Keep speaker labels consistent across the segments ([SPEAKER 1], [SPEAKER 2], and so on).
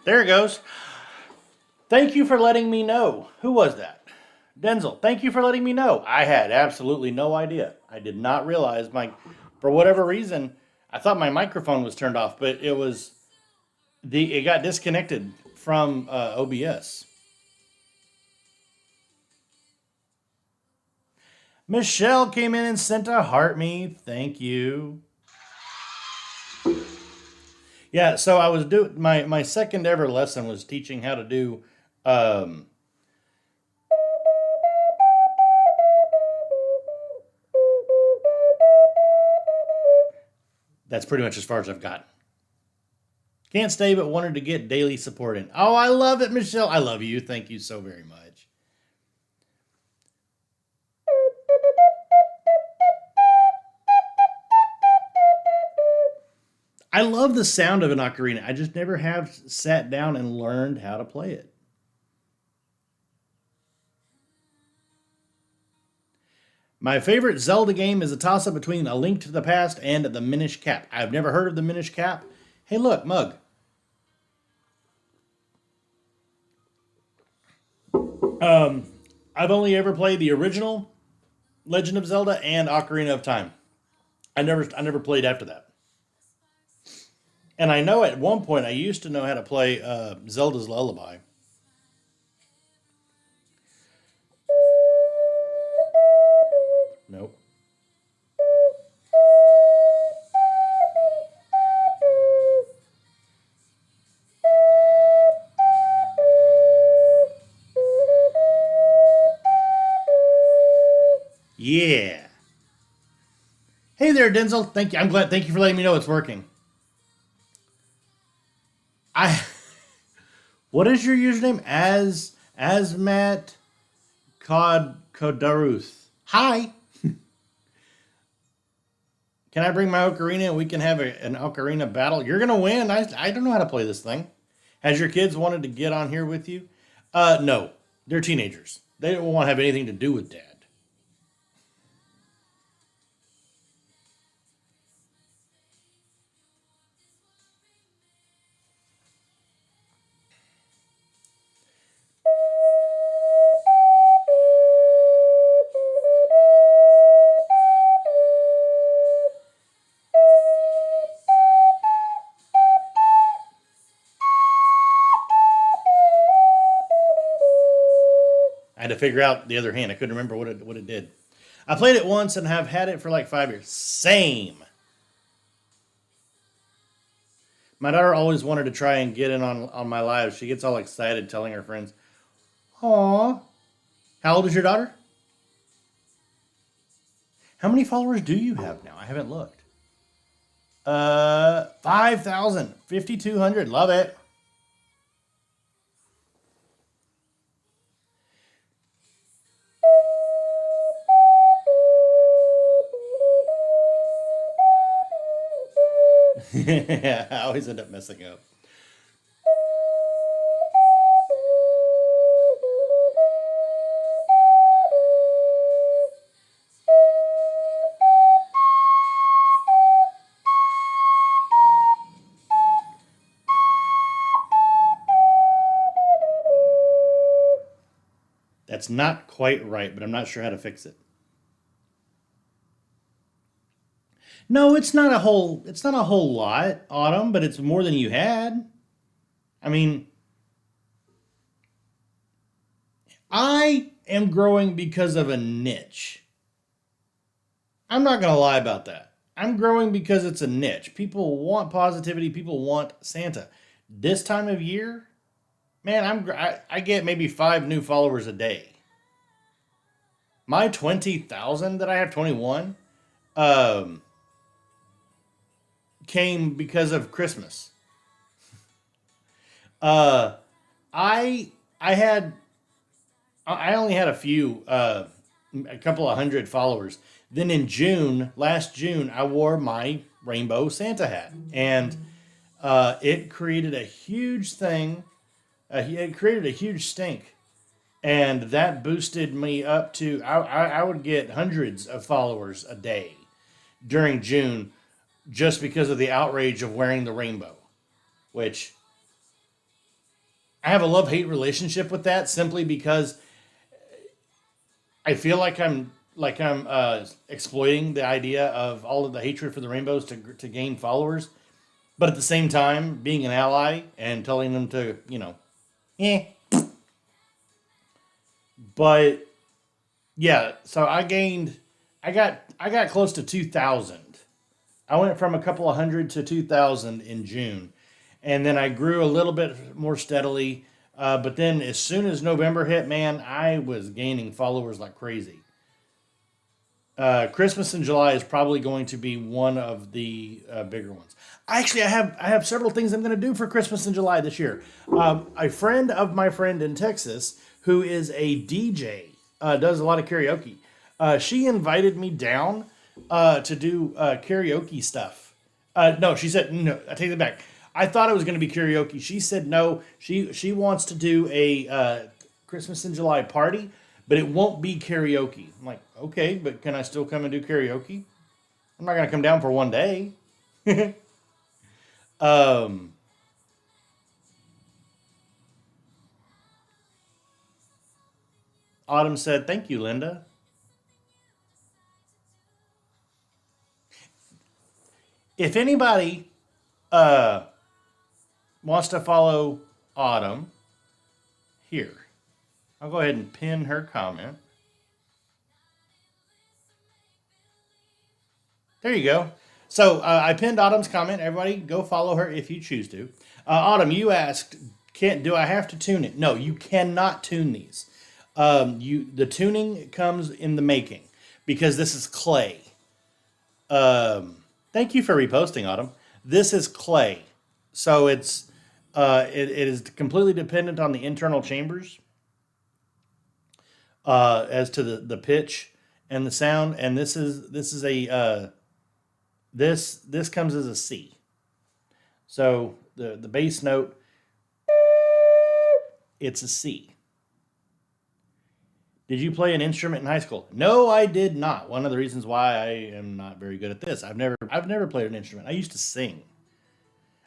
[SPEAKER 1] There it goes. Thank you for letting me know. Who was that? Denzel. Thank you for letting me know. I had absolutely no idea. I did not realize for whatever reason, I thought my microphone was turned off, but it got disconnected from OBS. Michelle came in and sent a heart me. Thank you. Yeah, so I was doing my second ever lesson was teaching how to do um, that's pretty much as far as I've gotten. Can't stay, but wanted to get daily support in. Oh, I love it, Michelle. I love you. Thank you so very much. I love the sound of an ocarina. I just never have sat down and learned how to play it. My favorite Zelda game is a toss up between A Link to the Past and The Minish Cap. I've never heard of The Minish Cap. Hey, look, Mug. Um, I've only ever played the original Legend of Zelda and Ocarina of Time. I never played after that. And I know at one point I used to know how to play Zelda's Lullaby. Nope. Yeah. Hey there, Denzel. Thank you. I'm glad. Thank you for letting me know it's working. I. What is your username? Asmat Kodaruth. Hi. Can I bring my ocarina and we can have an ocarina battle? You're gonna win. I don't know how to play this thing. Has your kids wanted to get on here with you? No. They're teenagers. They don't want to have anything to do with dad. I had to figure out the other hand. I couldn't remember what it did. I played it once and have had it for like 5 years. Same. My daughter always wanted to try and get in on my live. She gets all excited telling her friends, "Aw, how old is your daughter? How many followers do you have now? I haven't looked. 5,000, 5,200. Love it." I always end up messing up. That's not quite right, but I'm not sure how to fix it. No, it's not a whole lot, Autumn, but it's more than you had. I mean, I am growing because of a niche. I'm not going to lie about that. I'm growing because it's a niche. People want positivity, people want Santa. This time of year, man, I get maybe 5 new followers a day. My 20,000 that I have, 21, um came because of Christmas. Uh I I had I only had a couple of hundred followers. Then in last June, I wore my rainbow Santa hat, and it created a huge thing. It created a huge stink, and that boosted me up to I would get hundreds of followers a day during June just because of the outrage of wearing the rainbow, which I have a love-hate relationship with that simply because I feel like I'm exploiting the idea of all of the hatred for the rainbows to gain followers, but at the same time being an ally and telling them to eh. But yeah, so I got close to 2,000. I went from a couple of hundred to 2,000 in June, and then I grew a little bit more steadily. But then as soon as November hit, man, I was gaining followers like crazy. Christmas in July is probably going to be one of the bigger ones. Actually, I have several things I'm going to do for Christmas in July this year. A friend of my friend in Texas, who is a DJ, does a lot of karaoke. She invited me down to do karaoke stuff. No, she said no. I take it back. I thought it was going to be karaoke. She said no. She wants to do a Christmas in July party, but it won't be karaoke. I'm like, okay, but can I still come and do karaoke? I'm not gonna come down for one day. um, Autumn said, "Thank you, Linda." If anybody uh, wants to follow Autumn here, I'll go ahead and pin her comment. There you go. So I pinned Autumn's comment. Everybody, go follow her if you choose to. Autumn, you asked, "Can't do I have to tune it?" No, you cannot tune these. The tuning comes in the making because this is clay. Thank you for reposting, Autumn. This is clay, so it is completely dependent on the internal chambers as to the pitch and the sound. And this is a this comes as a C. So the bass note, it's a C. Did you play an instrument in high school? No, I did not. One of the reasons why I am not very good at this. I've never played an instrument. I used to sing.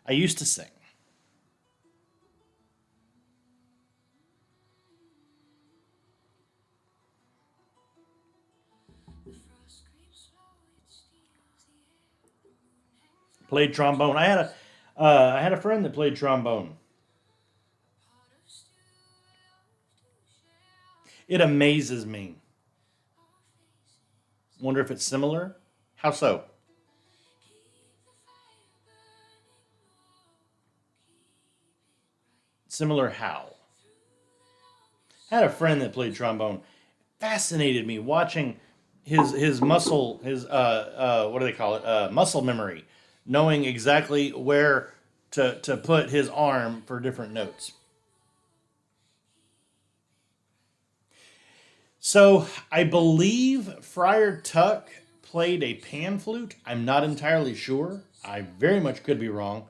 [SPEAKER 1] I used to sing. Played trombone. I had a friend that played trombone. It amazes me. Wonder if it's similar. How so? Similar how? I had a friend that played trombone. Fascinated me watching his muscle his what do they call it muscle memory, knowing exactly where to put his arm for different notes. So I believe Friar Tuck played a pan flute. I'm not entirely sure. I very much could be wrong.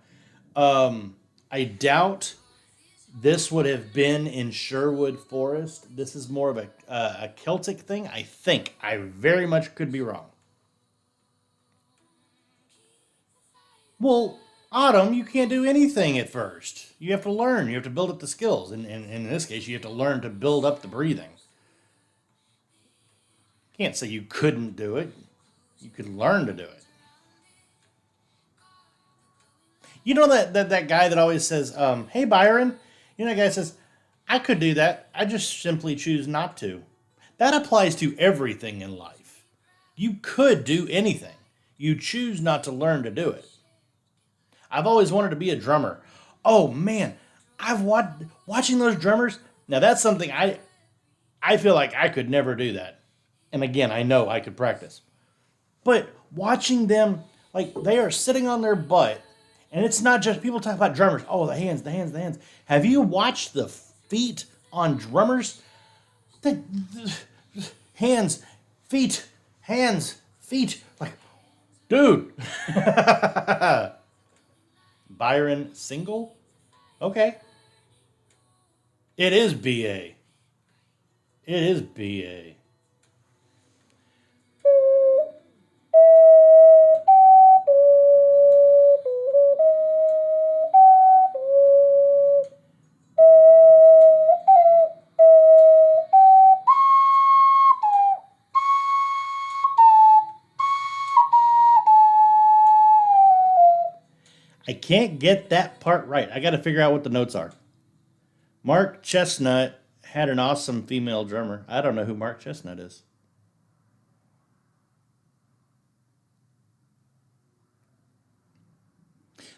[SPEAKER 1] I doubt this would have been in Sherwood Forest. This is more of a Celtic thing. I think. I very much could be wrong. Well, Autumn, you can't do anything at first. You have to learn. You have to build up the skills. And in this case, you have to learn to build up the breathing. Can't say you couldn't do it. You could learn to do it. You know that guy that always says, "Hey Byron," you know that guy says, "I could do that. I just simply choose not to." That applies to everything in life. You could do anything. You choose not to learn to do it. I've always wanted to be a drummer. Oh man, I've watching those drummers. Now that's something I feel like I could never do that. And again, I know I could practice. But watching them, like they are sitting on their butt, and it's not just people talk about drummers. Oh, the hands, the hands, the hands. Have you watched the feet on drummers? The hands, feet, hands, feet. Like, dude. Byron single? Okay. It is BA. It is BA. I can't get that part right. I got to figure out what the notes are. Mark Chestnut had an awesome female drummer. I don't know who Mark Chestnut is.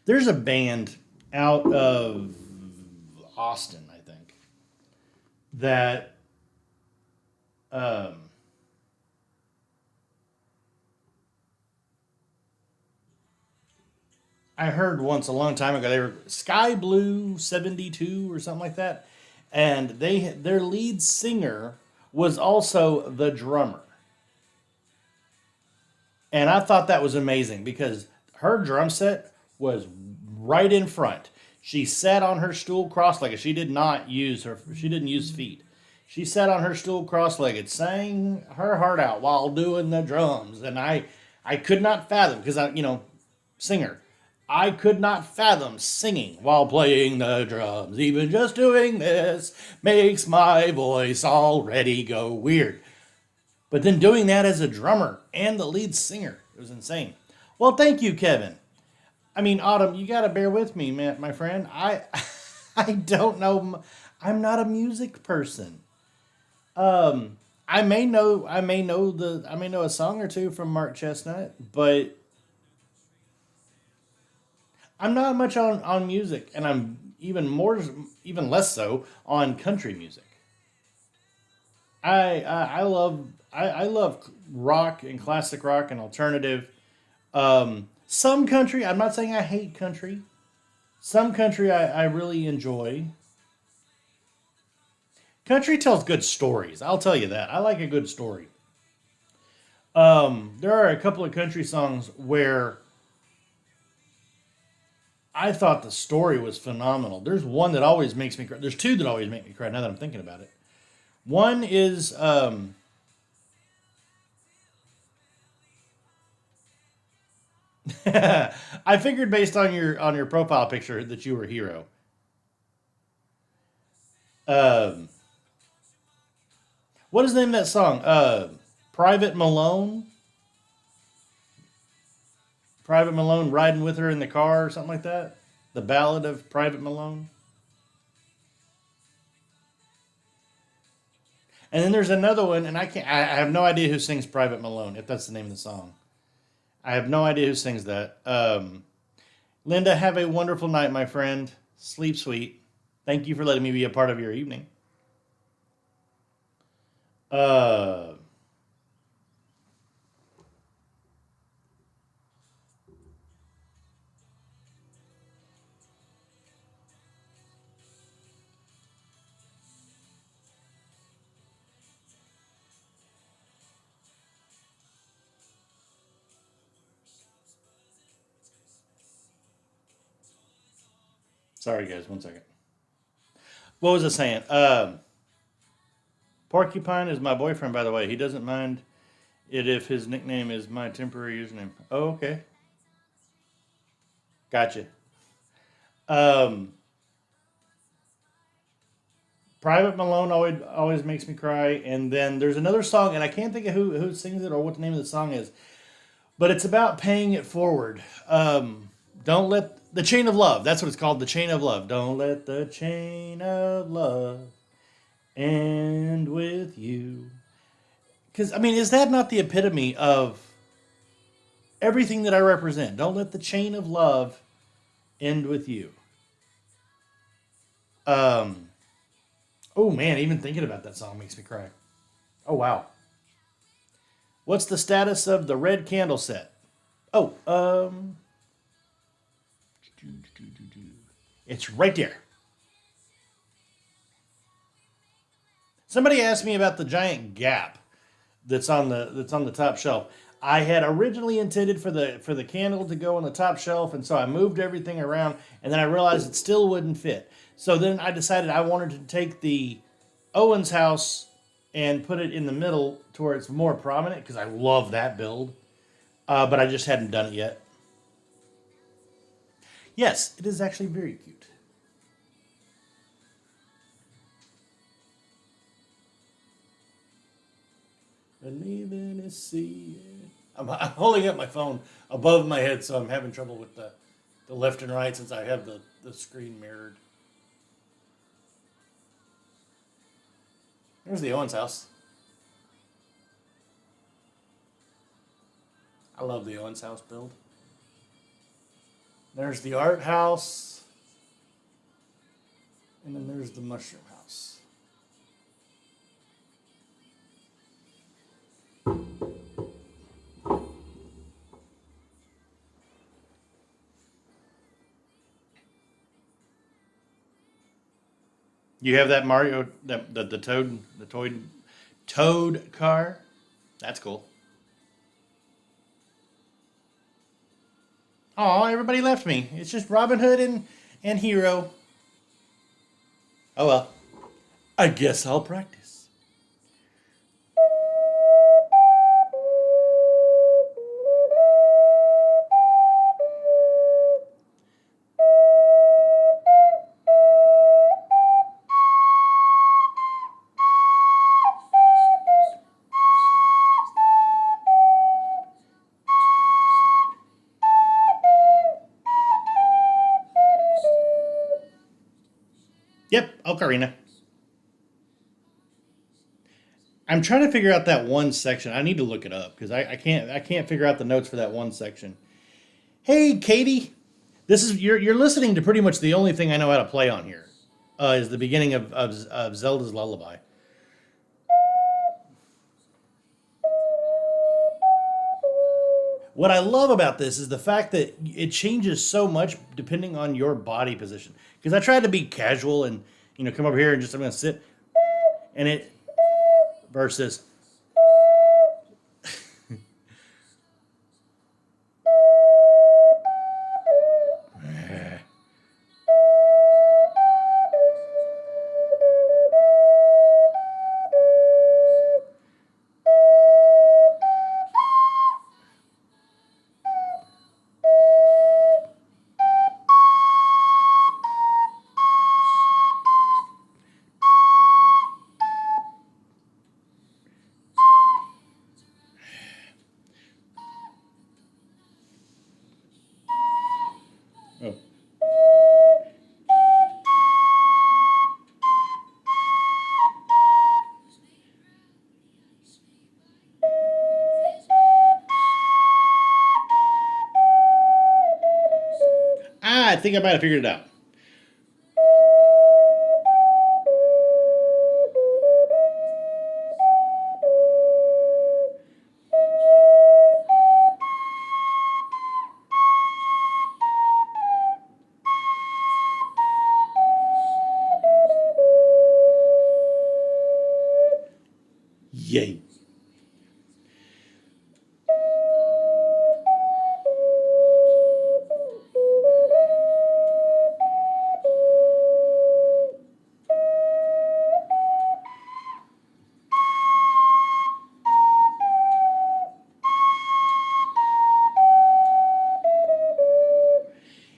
[SPEAKER 1] There's a band out of Austin, I think, that um, I heard once a long time ago. They were Sky Blue 72 or something like that, and their lead singer was also the drummer, and I thought that was amazing because her drum set was right in front. She sat on her stool cross-legged. She didn't use feet. She sat on her stool cross-legged, sang her heart out while doing the drums, and I could not fathom because singer. I could not fathom singing while playing the drums. Even just doing this makes my voice already go weird. But then doing that as a drummer and the lead singer, it was insane. Well, thank you, Kevin. I mean, Autumn, you got to bear with me, man, my friend. I don't know. I'm not a music person. I may know a song or two from Mark Chestnut, but I'm not much on music, and I'm even less so on country music. I love rock and classic rock and alternative. Some country. I'm not saying I hate country. Some country I really enjoy. Country tells good stories. I'll tell you that. I like a good story. There are a couple of country songs where I thought the story was phenomenal. There's one that always makes me cry. There's two that always make me cry now that I'm thinking about it. One is I figured based on your profile picture that you were a hero. Um, what is the name of that song? Private Malone. Private Malone riding with her in the car or something like that. The Ballad of Private Malone. And then there's another one, and I have no idea who sings Private Malone, if that's the name of the song. I have no idea who sings that. Linda, have a wonderful night, my friend. Sleep sweet. Thank you for letting me be a part of your evening. Uh, Sorry, guys. One second. What was I saying? Porcupine is my boyfriend, by the way. He doesn't mind it if his nickname is my temporary username. Oh, okay. Gotcha. Um, Private Malone always makes me cry. And then there's another song, and I can't think of who sings it or what the name of the song is, but it's about paying it forward. Don't let the chain of love. That's what it's called. The chain of love. Don't let the chain of love end with you. Because I mean, is that not the epitome of everything that I represent? Don't let the chain of love end with you. Um, oh man, even thinking about that song makes me cry. Oh wow. What's the status of the red candle set? Oh, it's right there. Somebody asked me about the giant gap that's on the top shelf. I had originally intended for the candle to go on the top shelf, and so I moved everything around, and then I realized it still wouldn't fit. So then I decided I wanted to take the Owens house and put it in the middle to where it's more prominent because I love that build, but I just hadn't done it yet. Yes, it is actually very cute. Believing is seeing. I'm holding up my phone above my head, so I'm having trouble with the the left and right since I have the screen mirrored. There's the Owens house. I love the Owens house build. There's the art house. And then there's the mushroom house. You have that Mario, the Toad car. That's cool. Oh, everybody left me. It's just Robin Hood and Hero. Oh well. I guess I'll practice. Yep, Ocarina. I'm trying to figure out that one section. I need to look it up because I can't figure out the notes for that one section. Hey, Katie, this is you're listening to pretty much the only thing I know how to play on here. Is the beginning of Zelda's Lullaby. What I love about this is the fact that it changes so much depending on your body position. Because I tried to be casual and come over here and just I'm gonna sit and it versus oh. I think I might have figured it out. Yay.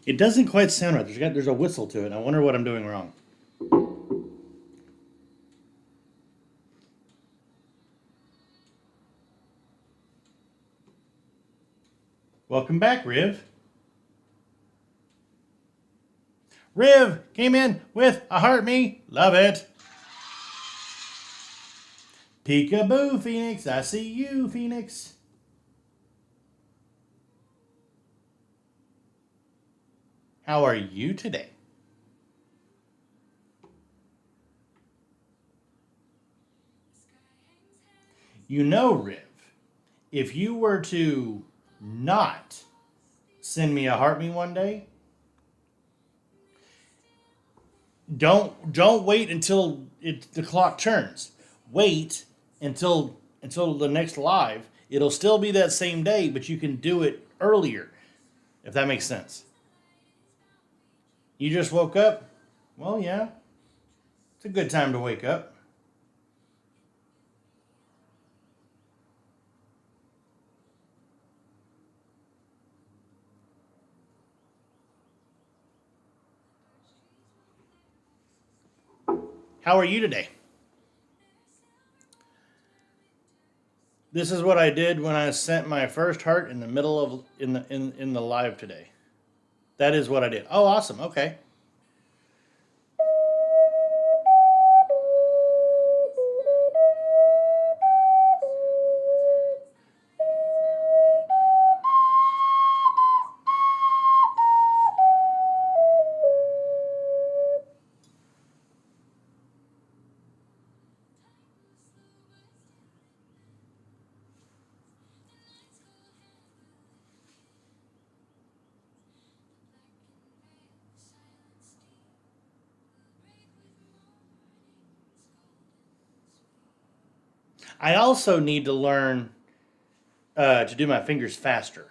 [SPEAKER 1] It doesn't quite sound right. There's a whistle to it. I wonder what I'm doing wrong. Welcome back, Riv. Riv came in with a heart me. Love it. Peekaboo, Phoenix. I see you, Phoenix. How are you today? Riv, if you were to not send me a heart me one day, don't wait until the clock turns. Wait until the next live. It'll still be that same day, but you can do it earlier, if that makes sense. You just woke up? Well, yeah. It's a good time to wake up. How are you today? This is what I did when I sent my first heart in the middle of in the live today. That is what I did. Oh, awesome. Okay. I also need to learn to do my fingers faster.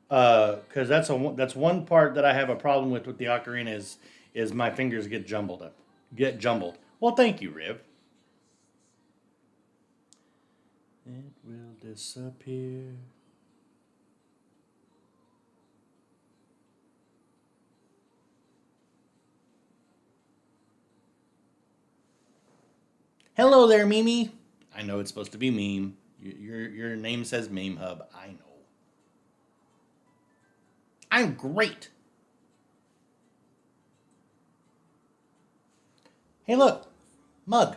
[SPEAKER 1] Because that's one part that I have a problem with the ocarina is my fingers get jumbled up, get jumbled. Well, thank you, Riv. It will disappear. Hello there, Mimi. I know it's supposed to be meme. Your name says Meme Hub. I know. I'm great. Hey, look, Mug.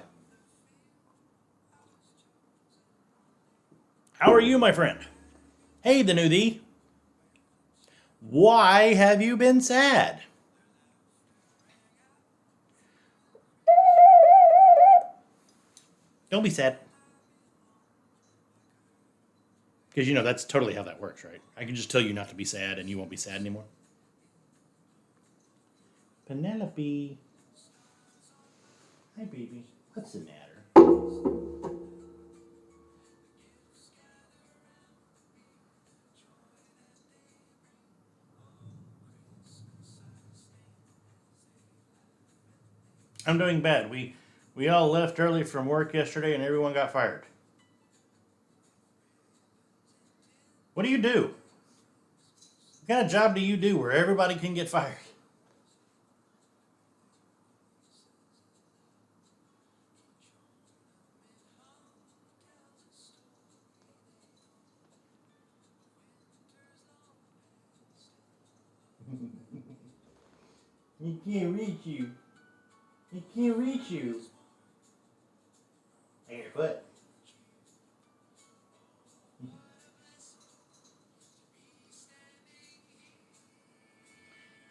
[SPEAKER 1] How are you, my friend? Hey, the new thee. Why have you been sad? Don't be sad. Because you know that's totally how that works, right? I can just tell you not to be sad and you won't be sad anymore. Penelope. Hi, baby. What's the matter? I'm doing bad. We all left early from work yesterday and everyone got fired. What do you do? What kind of job do you do where everybody can get fired? He can't reach you. He can't reach you. Hey, your foot.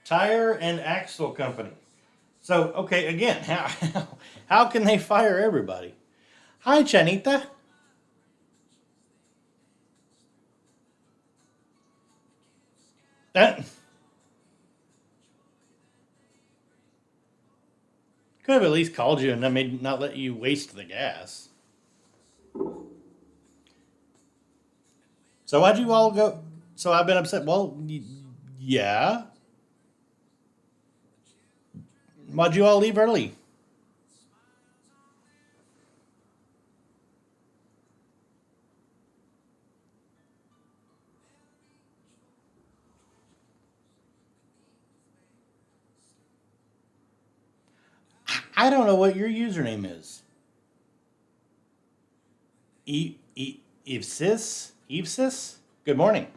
[SPEAKER 1] Tire and Axle Company. So, okay, again, how can they fire everybody? Hi, Chanita. That could have at least called you and then maybe not let you waste the gas. So why'd you all go? So I've been upset. Well, yeah. Why'd you all leave early? I don't know what your username is. Evesis? Evesis? Good morning.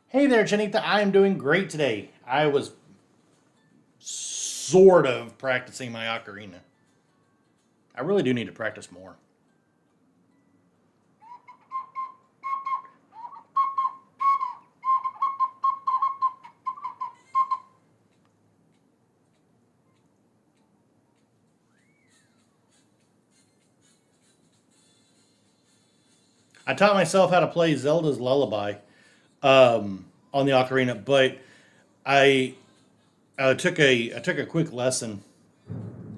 [SPEAKER 1] Hey there, Janita. I am doing great today. I was sort of practicing my ocarina. I really do need to practice more. I taught myself how to play Zelda's Lullaby on the ocarina, but I I took a quick lesson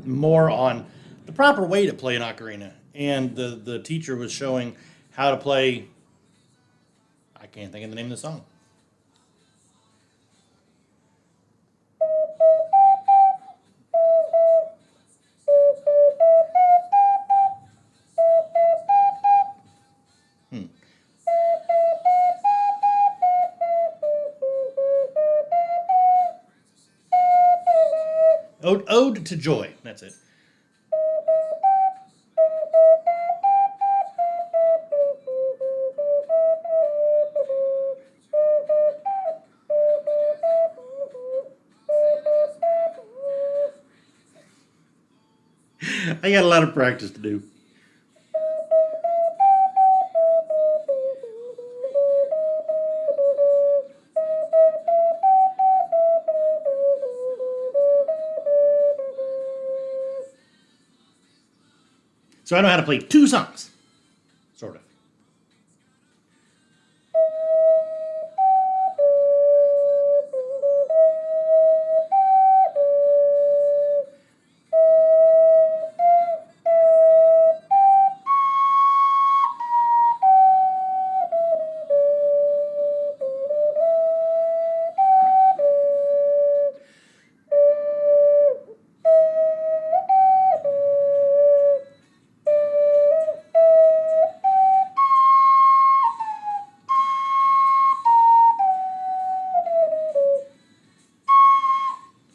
[SPEAKER 1] more on the proper way to play an ocarina, and the teacher was showing how to play. I can't think of the name of the song. Hmm. Ode to Joy. That's it. I got a lot of practice to do. So I know how to play 2 songs, sort of.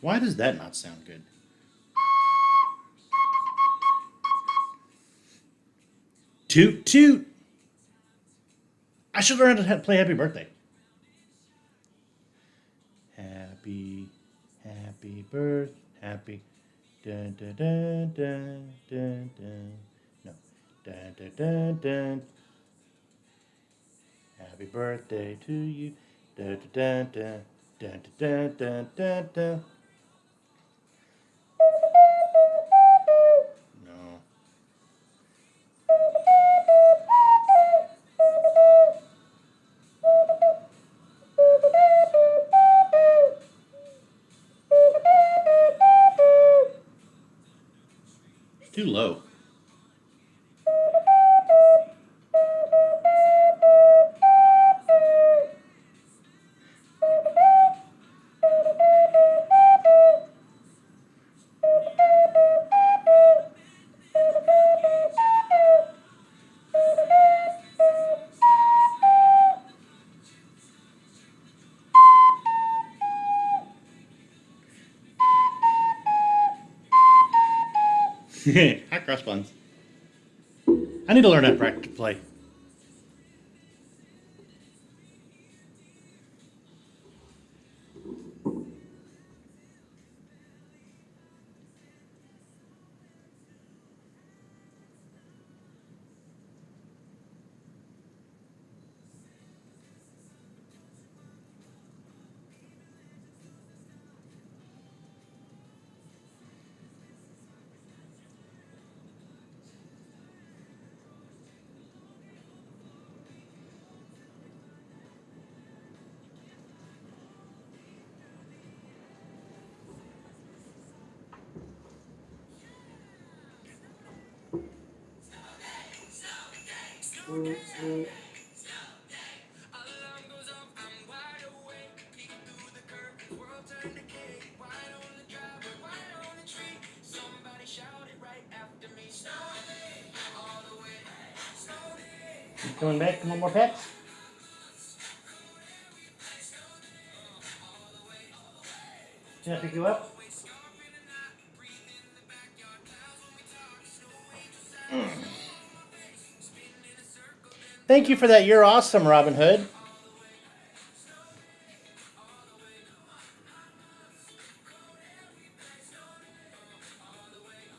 [SPEAKER 1] Why does that not sound good? Toot toot. I should learn how to play Happy Birthday. Happy birth, happy. Dun, dun, dun, dun, dun, dun. No. Dun, dun, dun, dun. Happy birthday to you. Dun, dun, dun, dun, dun, dun, dun, dun. No. It's too low. Hot cross buns. I need to learn how to practice play. You coming back? Come on, more pets? Can I pick you up? Thank you for that. You're awesome, Robin Hood.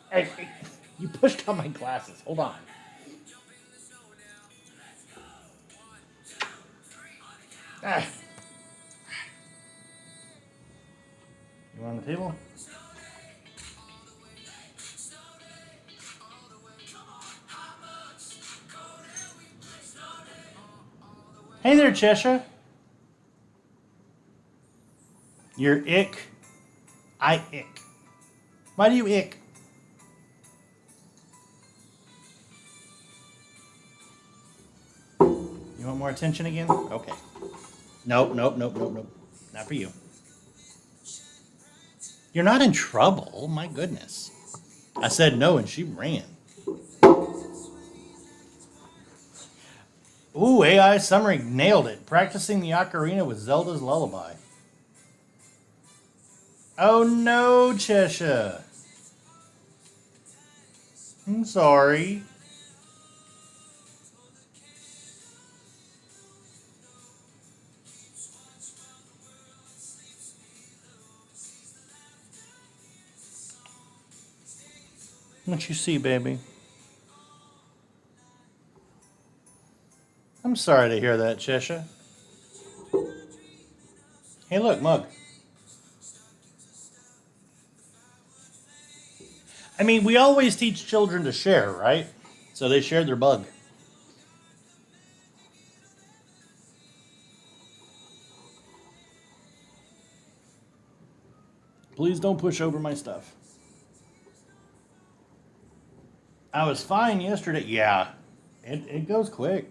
[SPEAKER 1] Hey, you pushed on my glasses. Hold on. Ah. You want on the table? Hey there, Cheshire. You're ick. I ick. Why do you ick? You want more attention again? Okay. Nope. Not for you. You're not in trouble. My goodness. I said no and she ran. Ooh, AI summary nailed it. Practicing the ocarina with Zelda's lullaby. Oh no, Cheshire. I'm sorry. What you see, baby? I'm sorry to hear that, Cheshire. Hey, look, mug. I mean, we always teach children to share, right? So they shared their bug. Please don't push over my stuff. I was fine yesterday. Yeah, it goes quick.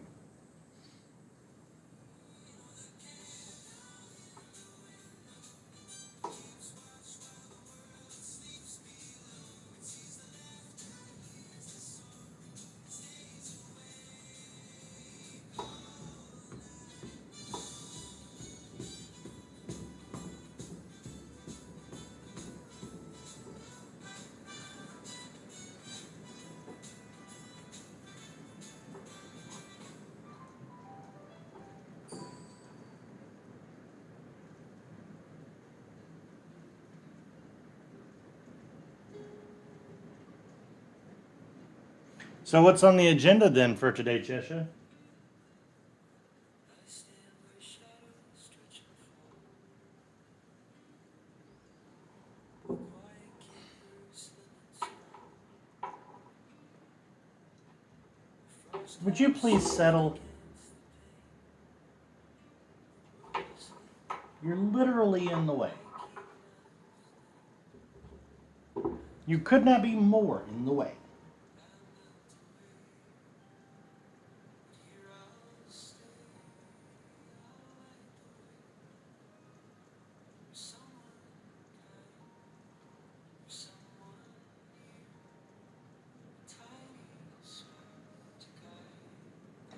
[SPEAKER 1] So what's on the agenda then for today, Cheshire? Would you please settle? You're literally in the way. You could not be more in the way.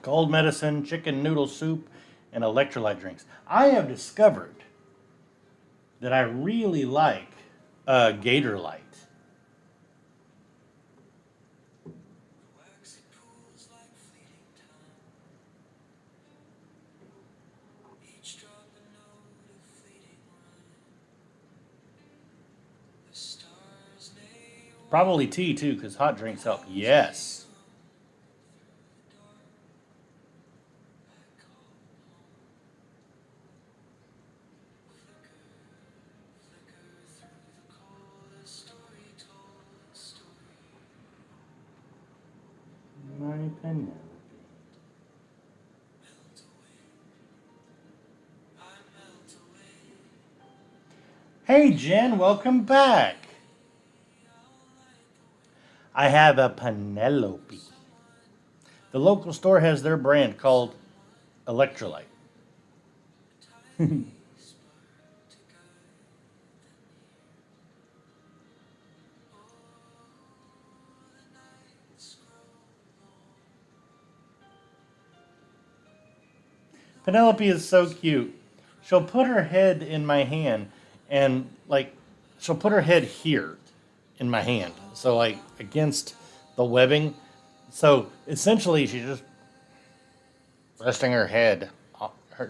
[SPEAKER 1] Cold medicine, chicken noodle soup, and electrolyte drinks. I have discovered that I really like Gator Light. Probably tea too, because hot drinks help. Yes. My opinion. Hey Jen, welcome back. I have a Penelope. The local store has their brand called Electrolyte. Penelope is so cute. She'll put her head in my hand and she'll put her head here in my hand. So like against the webbing. So essentially she's just resting her head.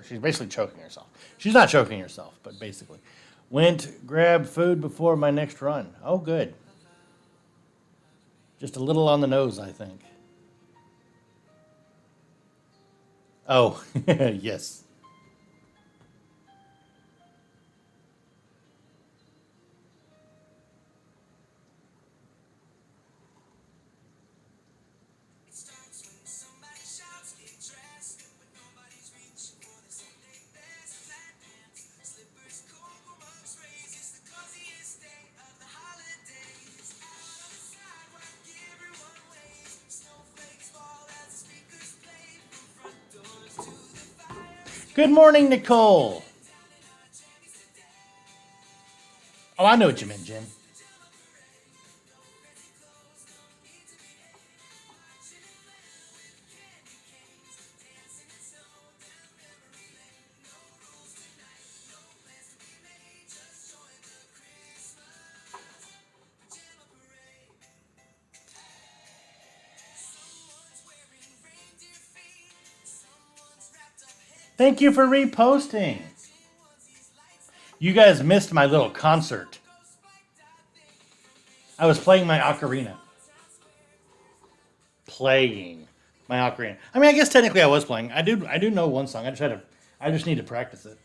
[SPEAKER 1] She's basically choking herself. She's not choking herself, but basically. Went grab food before my next run. Oh good. Just a little on the nose, I think. Oh, yes. Good morning, Nicole. Oh, I know what you meant, Jen. Thank you for reposting. You guys missed my little concert. I was playing my ocarina. playing my ocarina. I mean, I guess technically I was playing. I do know one song. I just need to practice it.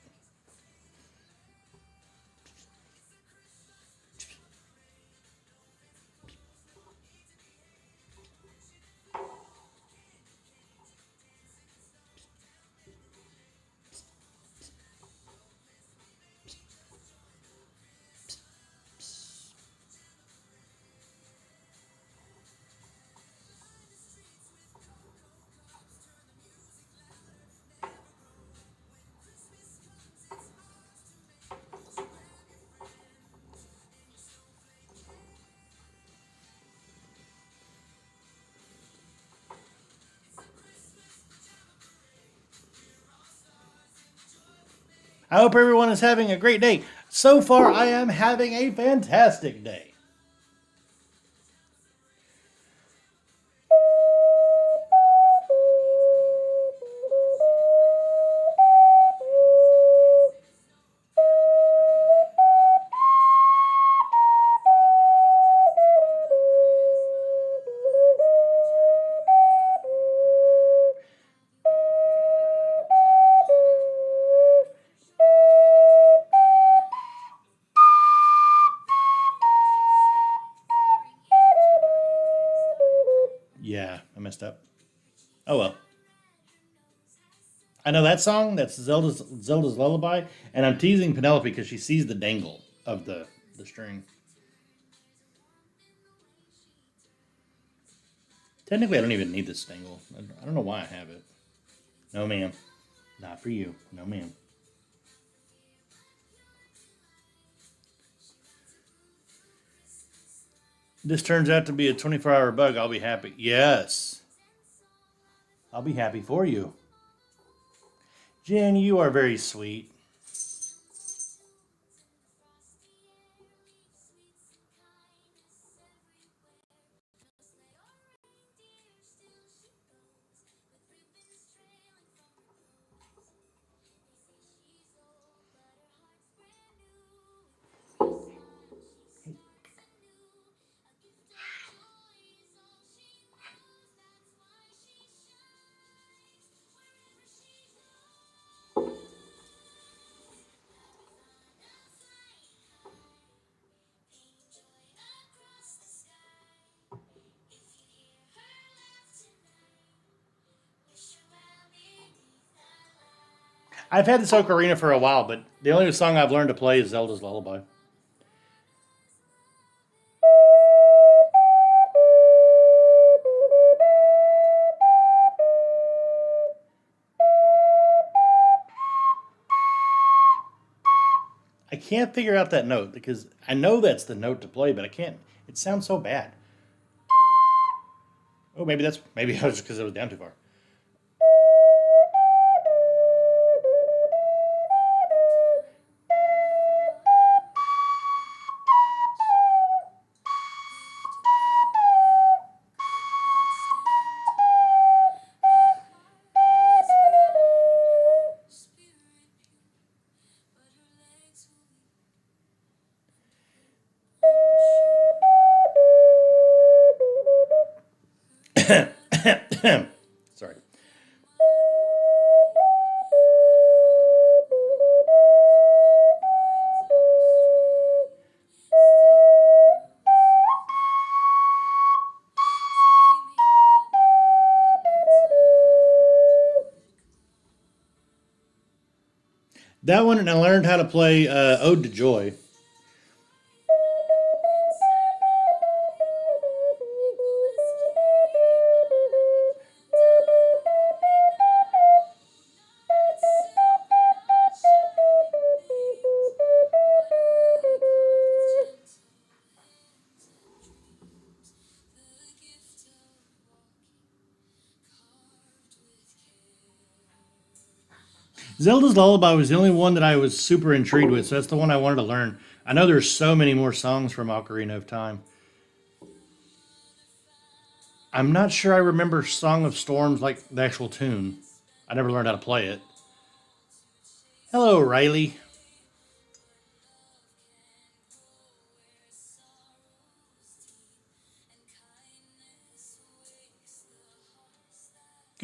[SPEAKER 1] I hope everyone is having a great day. So far, I am having a fantastic day. Yeah, I messed up. Oh well. I know that song. That's Zelda's Lullaby, and I'm teasing Penelope because she sees the dangle of the string. Technically, I don't even need this dangle. I don't know why I have it. No, ma'am. Not for you. No, ma'am. This turns out to be a 24-hour bug. I'll be happy. Yes. I'll be happy for you. Jen, you are very sweet. I've had this ocarina for a while, but the only song I've learned to play is Zelda's Lullaby. I can't figure out that note because I know that's the note to play, but I can't. It sounds so bad. Oh, maybe I was just because it was down too far. Sorry. That one, and I learned how to play Ode to Joy. Zelda's Lullaby was the only one that I was super intrigued with, so that's the one I wanted to learn. I know there's so many more songs from Ocarina of Time. I'm not sure I remember Song of Storms like the actual tune. I never learned how to play it. Hello, Riley.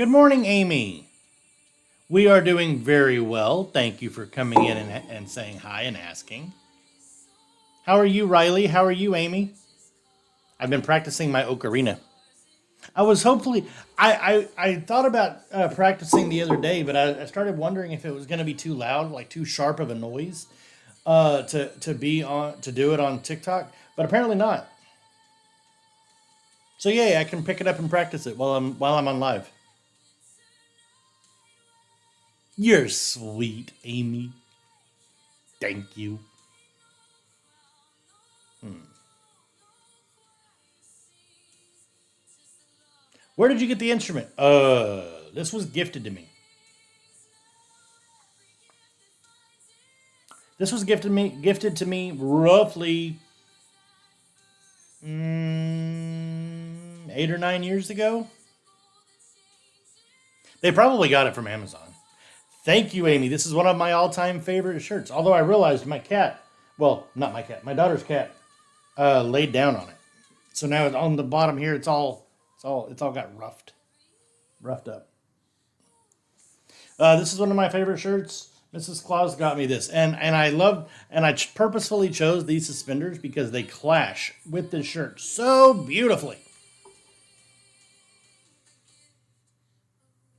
[SPEAKER 1] Good morning, Amy. We are doing very well. Thank you for coming in and saying hi and asking. How are you, Riley? How are you, Amy? I've been practicing my ocarina. I was hopefully I thought about practicing the other day, but I started wondering if it was going to be too loud, like too sharp of a noise, to be on to do it on TikTok. But apparently not. So yeah, I can pick it up and practice it while I'm on live. You're sweet, Amy. Thank you. Where did you get the instrument? This was gifted to me. This was gifted to me roughly 8 or 9 years ago. They probably got it from Amazon. Thank you, Amy. This is one of my all-time favorite shirts. Although I realized my cat, well, not my cat, my daughter's cat, laid down on it. So now on the bottom here, it's all got roughed up. This is one of my favorite shirts. Mrs. Claus got me this, and I purposefully chose these suspenders because they clash with this shirt so beautifully.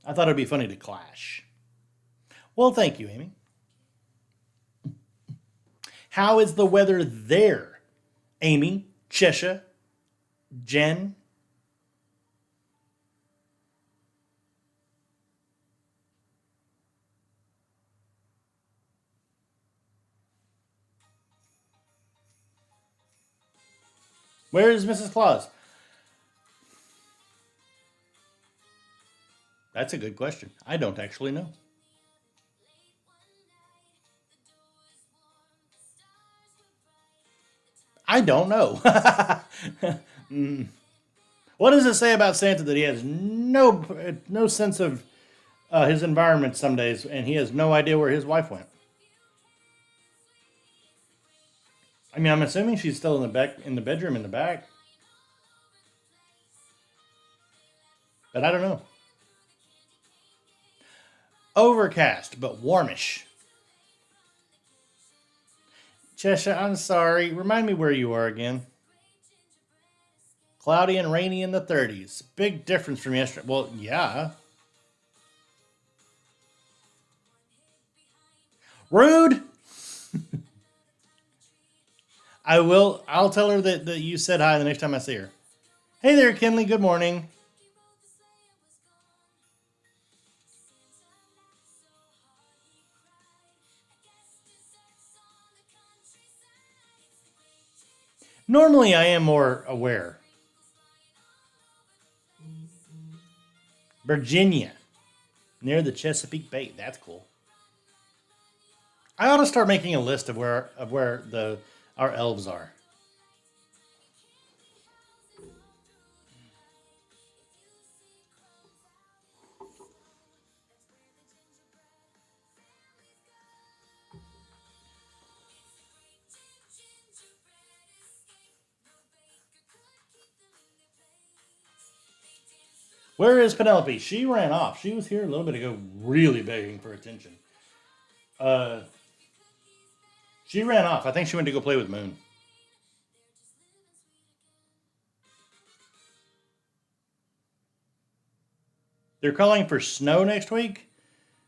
[SPEAKER 1] I thought it'd be funny to clash. Well, thank you, Amy. How is the weather there, Amy, Cheshire, Jen? Where is Mrs. Claus? That's a good question. I don't actually know. I don't know. What does it say about Santa that he has no sense of his environment some days, and he has no idea where his wife went? I mean, I'm assuming she's still in the bedroom in the back, but I don't know. Overcast, but warmish. Cheshire, I'm sorry. Remind me where you are again. Cloudy and rainy in the 30s. Big difference from yesterday. Well, yeah. Rude. I will. I'll tell her that you said hi the next time I see her. Hey there, Kinley. Good morning. Normally, I am more aware. Virginia, near the Chesapeake Bay. That's cool. I ought to start making a list of where the our elves are. Where is Penelope? She ran off. She was here a little bit ago, really begging for attention. Uh, she ran off. I think she went to go play with Moon. They're calling for snow next week.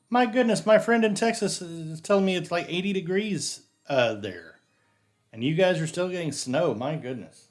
[SPEAKER 1] My goodness, my friend in Texas is telling me it's like 80 degrees there, and you guys are still getting snow. My goodness.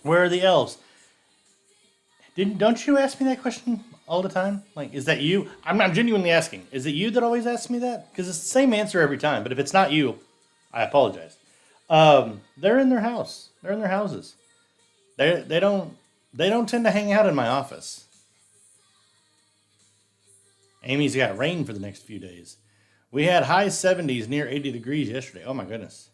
[SPEAKER 1] Where are the elves? Didn't don't you ask me that question all the time? Like, is that you? I'm genuinely asking. Is it you that always asks me that? Because it's the same answer every time. But if it's not you, I apologize. They're in their house. They're in their houses. They don't tend to hang out in my office. Amy's got rain for the next few days. We had high 70s near 80 degrees yesterday. Oh my goodness.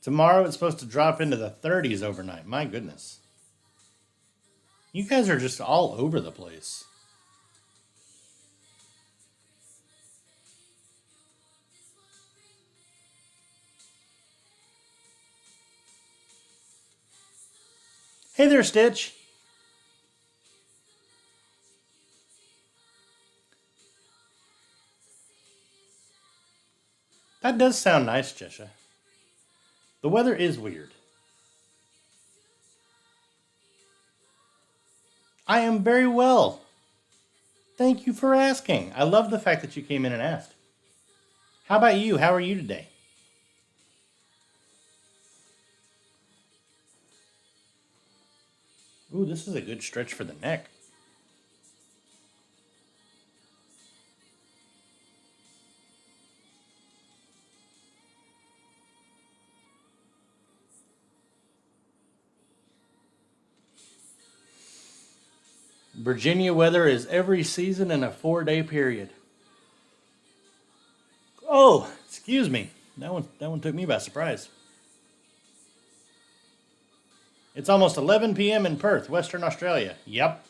[SPEAKER 1] Tomorrow it's supposed to drop into the 30s overnight. My goodness. You guys are just all over the place. Hey there, Stitch. That does sound nice, Jessica. The weather is weird. I am very well. Thank you for asking. I love the fact that you came in and asked. How about you? How are you today? Ooh, this is a good stretch for the neck. Virginia weather is every season in a 4-day period. Oh, excuse me. That one took me by surprise. It's almost 11 p.m. in Perth, Western Australia. Yep.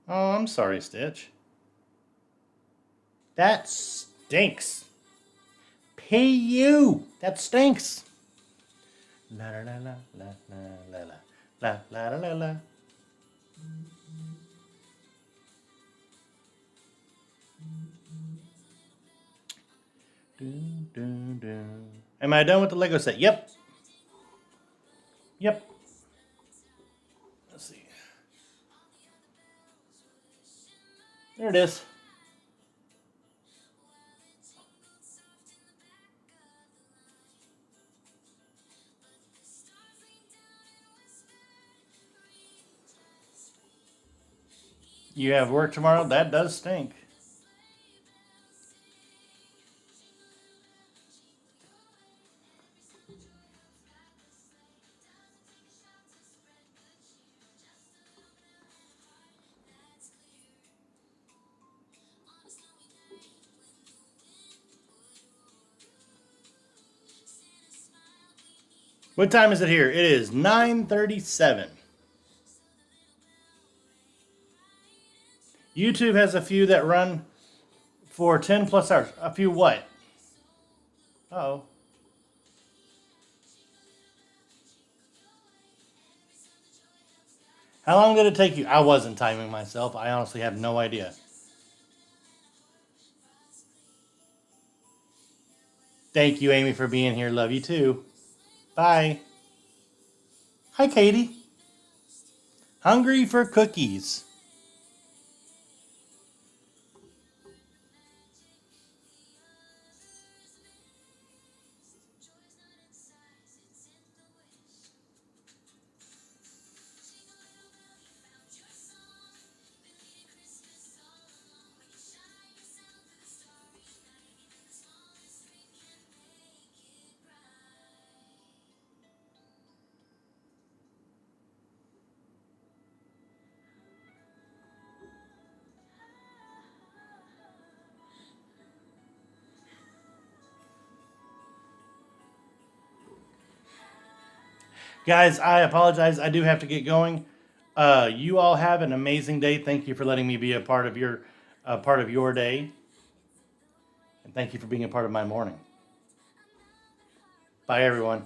[SPEAKER 1] Oh, I'm sorry, Stitch. That stinks. Pay you. That stinks. La la la la la la la la la la la. Dun, dun, dun. Am I done with the Lego set? Yep. Yep. Let's see. There it is. You have work tomorrow? That does stink. What time is it here? It is 9:37. YouTube has a few that run for 10 plus hours. A few what? Oh. How long did it take you? I wasn't timing myself. I honestly have no idea. Thank you, Amy, for being here. Love you too. Bye. Hi, Katie. Hungry for cookies. Guys, I apologize. I do have to get going. You all have an amazing day. Thank you for letting me be a part of your day, and thank you for being a part of my morning. Bye, everyone.